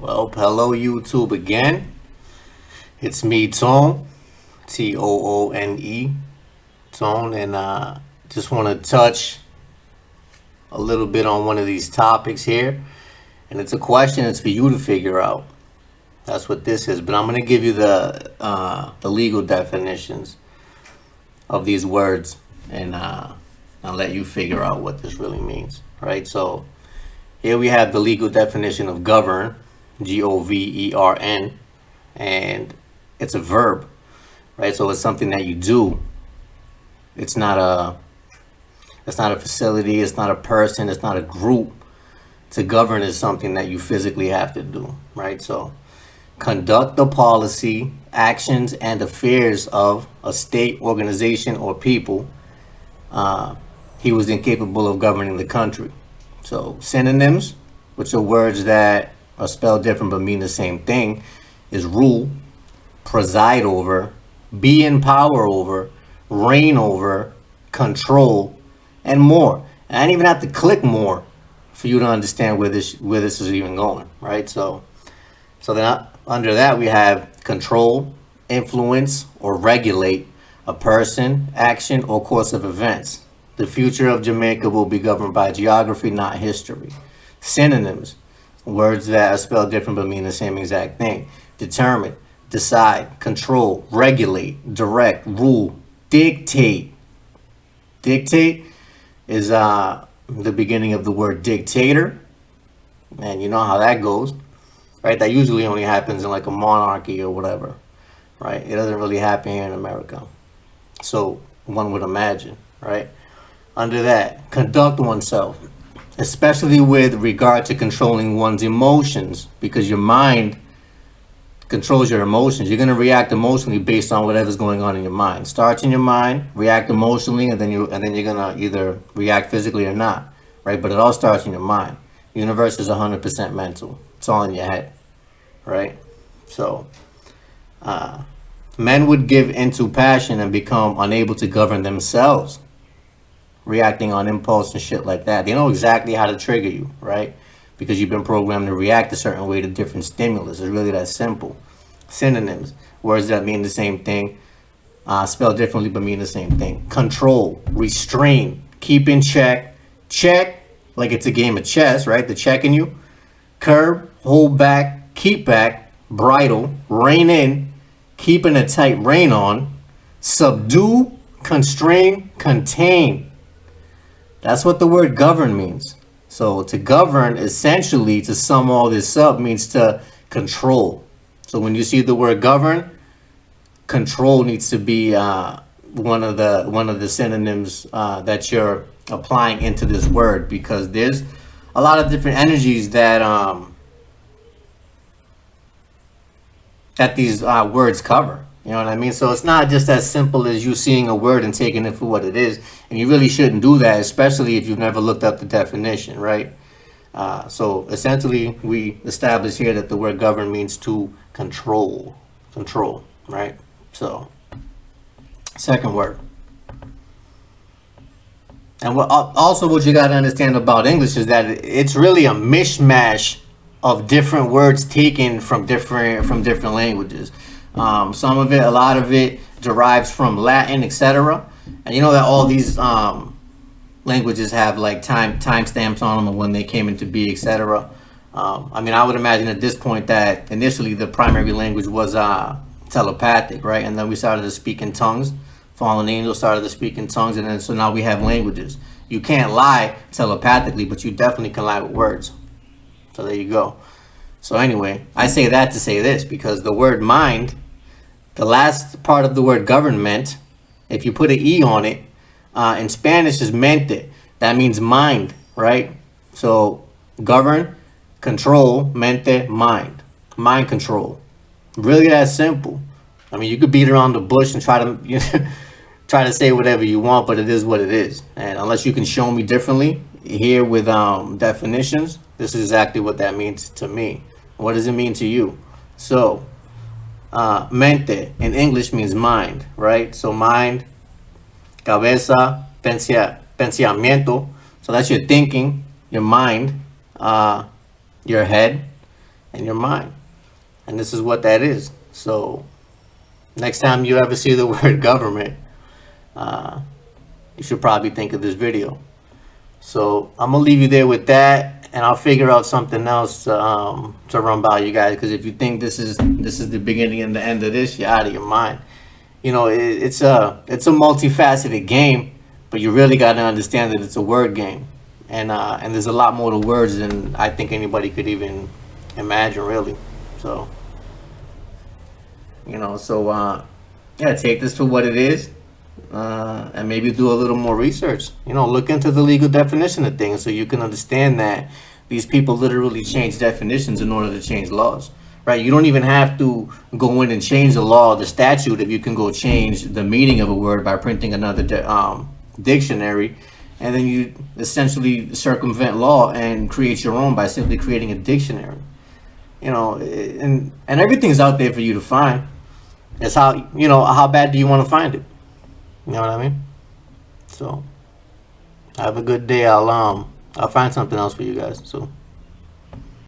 Well, hello YouTube again. It's me, Tone, Toone, Tone, and just want to touch a little bit on one of these topics here. And it's a question. It's for you to figure out. That's what this is. But I'm going to give you the legal definitions of these words, and I'll let you figure out what this really means. Right. So here we have the legal definition of govern, Govern, and it's a verb, right? So it's something that you do. It's not a facility, it's not a person, it's not a group. To govern is something that you physically have to do, right? So conduct the policy, actions, and affairs of a state, organization, or people. He was incapable of governing the country. So synonyms, which are words that are spelled different but mean the same thing, is rule, preside over, be in power over, reign over, control, and more. And I didn't even have to click more for you to understand where this is even going, right? So then under that we have control, influence, or regulate a person, action, or course of events. The future of Jamaica will be governed by geography, not history. Synonyms, words that are spelled different but mean the same exact thing. Determine, decide, control, regulate, direct, rule, dictate. Dictate is the beginning of the word dictator. And you know how that goes, right? That usually only happens in like a monarchy or whatever, right? It doesn't really happen here in America. So one would imagine, right? Under that, conduct oneself, especially with regard to controlling one's emotions, because your mind controls your emotions. You're going to react emotionally based on whatever's going on in your mind. Starts in your mind, react emotionally, and then you're going to either react physically or not, right? But it all starts in your mind. The universe is 100% mental. It's all in your head, right? So men would give into passion and become unable to govern themselves, reacting on impulse and shit like that. They know exactly how to trigger you, right? Because you've been programmed to react a certain way to different stimulus. It's really that simple. Synonyms, words that mean the same thing, spelled differently but mean the same thing. Control, restrain, keep in check, like it's a game of chess, right? The checking you. Curb, hold back, keep back, bridle, rein in, keeping a tight rein on, subdue, constrain, contain. That's what the word govern means. So to govern, essentially, to sum all this up, means to control. So when you see the word govern, control needs to be one of the synonyms that you're applying into this word, because there's a lot of different energies that these words cover. You know what I mean? So it's not just as simple as you seeing a word and taking it for what it is. And you really shouldn't do that, especially if you've never looked up the definition, right? So essentially, we established here that the word govern means to control, right? So, second word. And what you got to understand about English is that it's really a mishmash of different words taken from different languages. Some of it, a lot of it derives from Latin, etc. And you know that all these languages have like timestamps on them and when they came into being, etc. I mean, I would imagine at this point that initially the primary language was telepathic, right? And then we started to speak in tongues. Fallen angels started to speak in tongues, and then so now we have languages. You can't lie telepathically, but you definitely can lie with words. So there you go. So anyway, I say that to say this, because the word mind, the last part of the word government, if you put an E on it, in Spanish is mente. That means mind, right? So govern, control, mente, mind. Mind control. Really that simple. I mean, you could beat around the bush and try to say whatever you want, but it is what it is. And unless you can show me differently here with definitions, this is exactly what that means to me. What does it mean to you? So mente in English means mind, right? So mind, cabeza, pensamiento. So that's your thinking, your mind, your head. in your mind. And this is what that is. So next time you ever see the word government, you should probably think of this video. So I'm gonna leave you there with that, and I'll figure out something else to run by you guys. Because if you think this is the beginning and the end of this, you're out of your mind. You know, it's a multifaceted game, but you really got to understand that it's a word game, and there's a lot more to words than I think anybody could even imagine, really. So, you know, yeah, take this for what it is, and maybe do a little more research. You know, look into the legal definition of things so you can understand that these people literally change definitions in order to change laws. Right? You don't even have to go in and change the law, the statute, if you can go change the meaning of a word by printing another dictionary, and then you essentially circumvent law and create your own by simply creating a dictionary. You know, and everything's out there for you to find. It's how, you know, how bad do you want to find it? You know what I mean? So have a good day. I'll find something else for you guys. So